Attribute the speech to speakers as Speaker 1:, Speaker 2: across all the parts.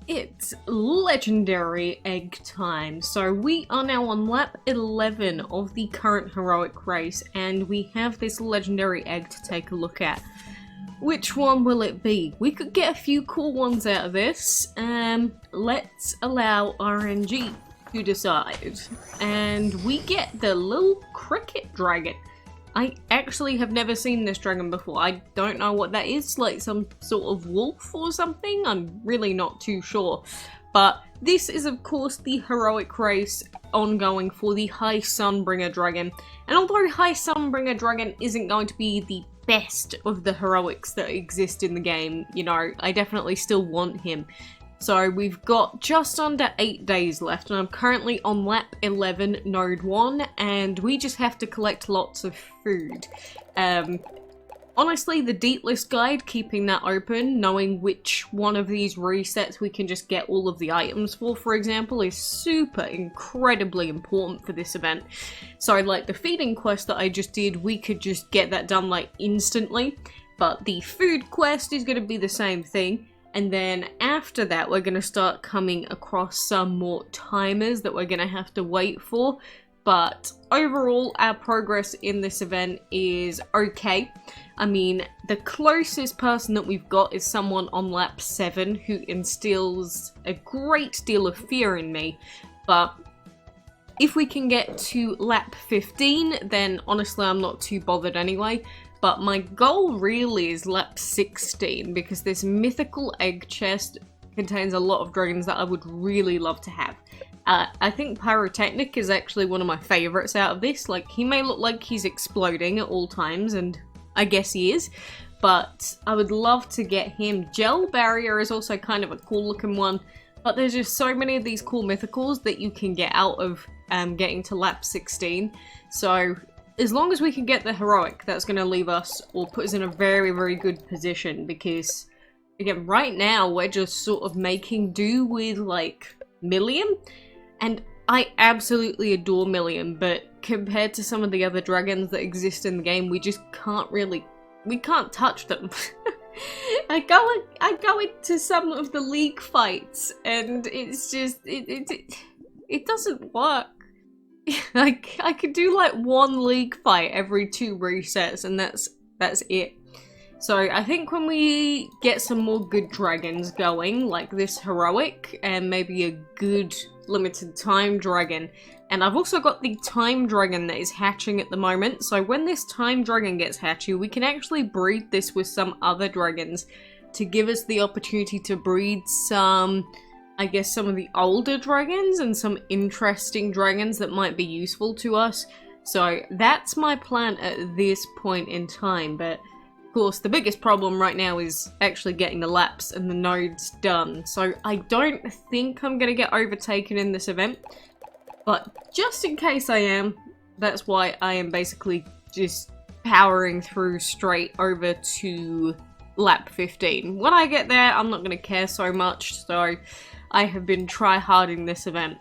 Speaker 1: It's legendary egg time. So we are now on lap 11 of the current heroic race, and we have this legendary egg to take a look at. Which one will it be? We could get a few cool ones out of this. Let's allow RNG to decide. And we get the little cricket dragon. I actually have never seen this dragon before. I don't know what that is, like some sort of wolf or something? I'm really not too sure. But this is of course the heroic race ongoing for the High Sunbringer dragon. And although High Sunbringer dragon isn't going to be the best of the heroics that exist in the game, you know, I definitely still want him. So we've got just under 8 days left, and I'm currently on lap 11, node 1, and we just have to collect lots of food. Honestly, the deep list guide, keeping that open, knowing which one of these resets we can just get all of the items for example, is super incredibly important for this event. So like the feeding quest that I just did, we could just get that done like instantly, but the food quest is going to be the same thing. And then after that, we're going to start coming across some more timers that we're going to have to wait for. But overall, our progress in this event is okay. I mean, the closest person that we've got is someone on lap 7 who instills a great deal of fear in me. But if we can get to lap 15, then honestly, I'm not too bothered anyway. But my goal really is lap 16, because this mythical egg chest contains a lot of dragons that I would really love to have. I think Pyrotechnic is actually one of my favourites out of this. Like, he may look like he's exploding at all times, and I guess he is, but I would love to get him. Gel Barrier is also kind of a cool looking one, but there's just so many of these cool mythicals that you can get out of getting to lap 16. So as long as we can get the heroic, that's going to leave us, or put us in a very, very good position, because, again, right now, we're just sort of making do with, like, Million, and I absolutely adore Million, but compared to some of the other dragons that exist in the game, we just can't really, we can't touch them. I go into some of the league fights, and it's just, it doesn't work. Like, I could do like one league fight every 2 resets, and that's it. So I think when we get some more good dragons going, like this heroic, and maybe a good limited time dragon, and I've also got the time dragon that is hatching at the moment, so when this time dragon gets hatchy, we can actually breed this with some other dragons to give us the opportunity to breed some, I guess, some of the older dragons and some interesting dragons that might be useful to us. So that's my plan at this point in time, but of course the biggest problem right now is actually getting the laps and the nodes done. So I don't think I'm going to get overtaken in this event, but just in case I am, that's why I am basically just powering through straight over to lap 15. When I get there, I'm not going to care so much, so I have been try-harding this event,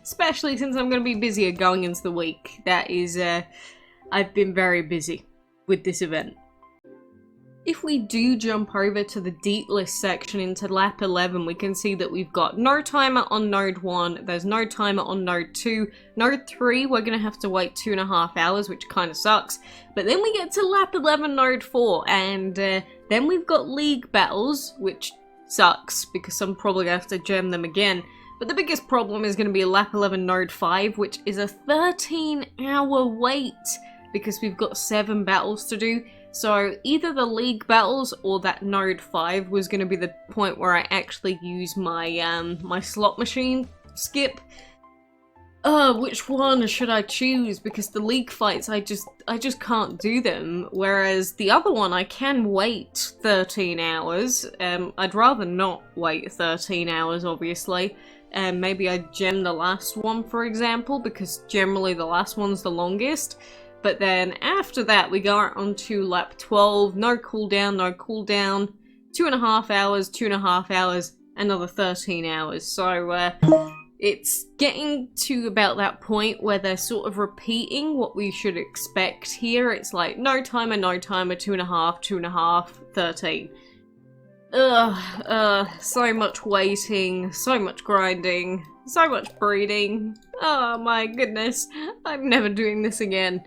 Speaker 1: especially since I'm going to be busier going into the week. That is, I've been very busy with this event. If we do jump over to the deep list section into lap 11, we can see that we've got no timer on node 1, there's no timer on node 2, node 3 we're going to have to wait 2.5 hours, which kind of sucks, but then we get to lap 11 node 4, and then we've got league battles, which sucks, because I'm probably going to have to gem them again. But the biggest problem is going to be lap 11 node 5, which is a 13-hour wait, because we've got 7 battles to do. So either the league battles or that node 5 was going to be the point where I actually use my my slot machine skip. Which one should I choose? Because the league fights, I just can't do them. Whereas the other one, I can wait 13 hours. I'd rather not wait 13 hours, obviously. Maybe I'd gem the last one, for example, because generally the last one's the longest. But then after that, we go on to lap 12, no cooldown, no cooldown, 2.5 hours, 2.5 hours, another 13 hours. So, it's getting to about that point where they're sort of repeating what we should expect here. It's like, no timer, 2.5, 2.5, 13. So much waiting, so much grinding, so much breeding. Oh my goodness, I'm never doing this again.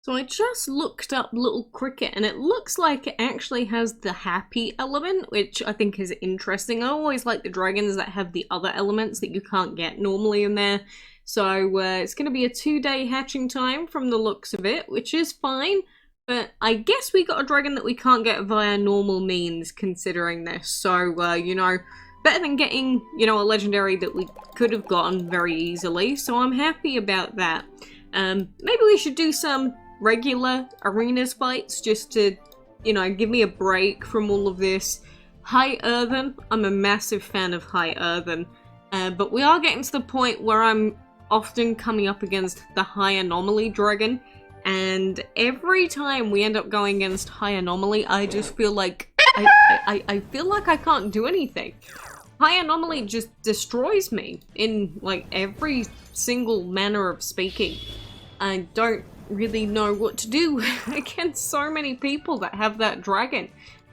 Speaker 1: So I just looked up Little Cricket and it looks like it actually has the happy element, which I think is interesting. I always like the dragons that have the other elements that you can't get normally in there. So it's going to be a 2-day hatching time from the looks of it, which is fine. But I guess we got a dragon that we can't get via normal means considering this. So, you know, better than getting, you know, a legendary that we could have gotten very easily. So I'm happy about that. Maybe we should do some regular arenas fights just to, you know, give me a break from all of this. High Earthen, I'm a massive fan of High Earthen, but we are getting to the point where I'm often coming up against the High Anomaly dragon, and every time we end up going against High Anomaly, I just feel like I feel like I can't do anything. High Anomaly just destroys me in like every single manner of speaking. I don't really know what to do against so many people that have that dragon.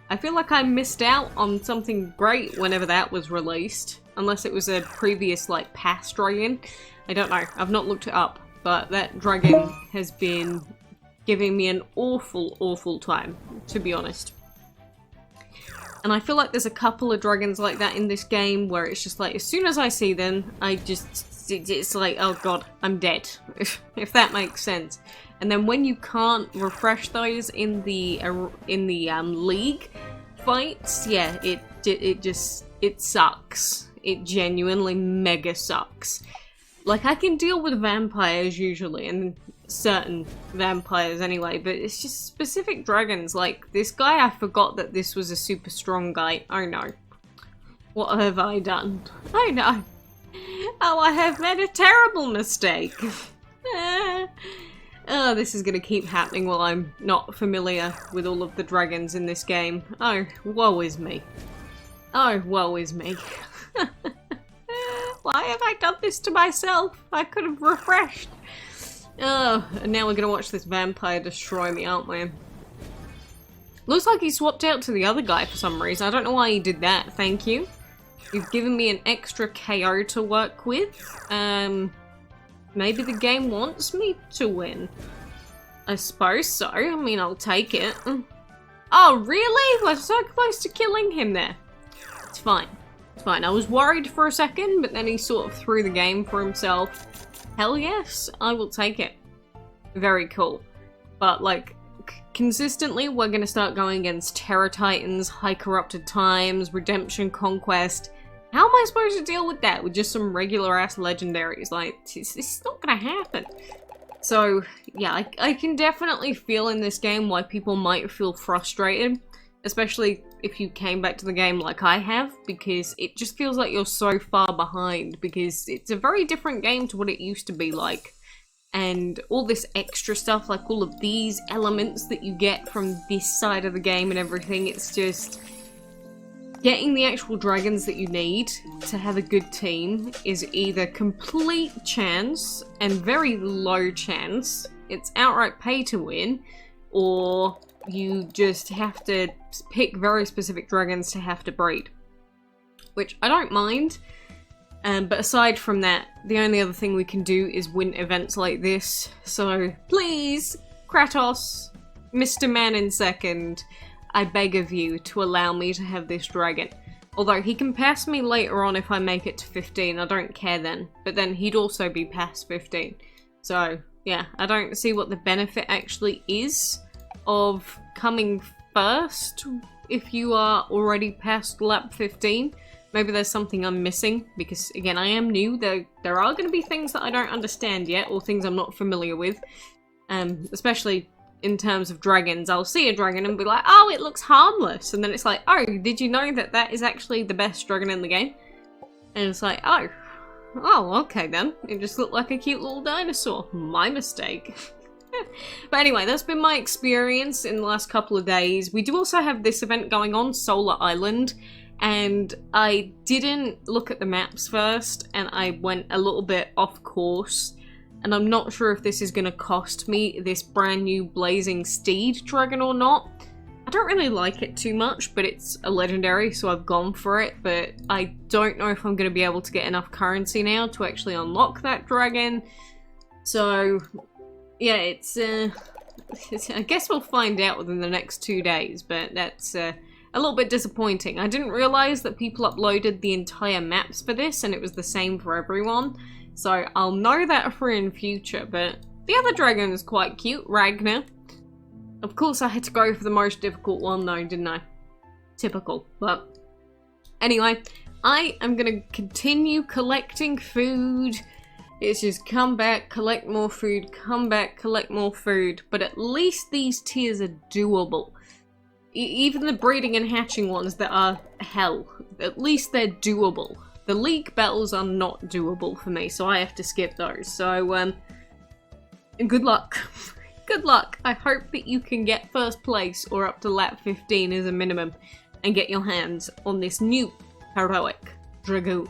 Speaker 1: I feel like I missed out on something great whenever that was released, unless it was a previous like past dragon. I don't know, I've not looked it up, but that dragon has been giving me an awful time, to be honest. And I feel like there's a couple of dragons like that in this game where it's just like, as soon as I see them, it's like, oh god, I'm dead, if that makes sense. And then when you can't refresh those in the league fights, yeah, it sucks. It genuinely mega sucks. Like, I can deal with vampires usually, and certain vampires anyway, but it's just specific dragons. Like, this guy, I forgot that this was a super strong guy. Oh no. What have I done? Oh no. Oh, I have made a terrible mistake. Oh, this is gonna keep happening while I'm not familiar with all of the dragons in this game. Oh, woe is me. Oh, woe is me. Why have I done this to myself? I could have refreshed. Oh, and now we're gonna watch this vampire destroy me, aren't we? Looks like he swapped out to the other guy for some reason. I don't know why he did that. Thank you. You've given me an extra KO to work with. Maybe the game wants me to win. I suppose so. I mean, I'll take it. Oh, really? We're so close to killing him there. It's fine. It's fine. I was worried for a second, but then he sort of threw the game for himself. Hell yes, I will take it. Very cool. But, like, consistently, we're gonna start going against Terror Titans, High Corrupted Times, Redemption Conquest. How am I supposed to deal with that with just some regular ass legendaries? Like, it's not gonna happen. So, yeah, I can definitely feel in this game why people might feel frustrated, especially if you came back to the game like I have, because it just feels like you're so far behind, because it's a very different game to what it used to be like. And all this extra stuff, like all of these elements that you get from this side of the game and everything, it's just... Getting the actual dragons that you need to have a good team is either complete chance and very low chance, it's outright pay to win, or you just have to pick very specific dragons to have to breed. Which I don't mind, but aside from that, the only other thing we can do is win events like this. So please, Kratos, Mr. Man in second, I beg of you to allow me to have this dragon. Although he can pass me later on if I make it to 15, I don't care then. But then he'd also be past 15. So, yeah, I don't see what the benefit actually is of coming first if you are already past lap 15. Maybe there's something I'm missing, because again, I am new. There are going to be things that I don't understand yet, or things I'm not familiar with. Especially in terms of dragons. I'll see a dragon and be like, oh, it looks harmless. And then it's like, oh, did you know that that is actually the best dragon in the game? And it's like, oh, okay then. It just looked like a cute little dinosaur. My mistake. But anyway, that's been my experience in the last couple of days. We do also have this event going on, Solar Island. And I didn't look at the maps first, and I went a little bit off course. And I'm not sure if this is going to cost me this brand new Blazing Steed dragon or not. I don't really like it too much, but it's a legendary, so I've gone for it. But I don't know if I'm going to be able to get enough currency now to actually unlock that dragon. So, yeah, it's I guess we'll find out within the next 2 days, but that's a little bit disappointing. I didn't realize that people uploaded the entire maps for this, and it was the same for everyone. So I'll know that for in future, but the other dragon is quite cute, Ragnar. Of course I had to go for the most difficult one though, didn't I? Typical, but anyway, I am gonna continue collecting food. It's just come back, collect more food, come back, collect more food, but at least these tiers are doable. Even the breeding and hatching ones that are hell, at least they're doable. The league battles are not doable for me, so I have to skip those. So, good luck. Good luck. I hope that you can get first place or up to lap 15 as a minimum and get your hands on this new heroic dragoon.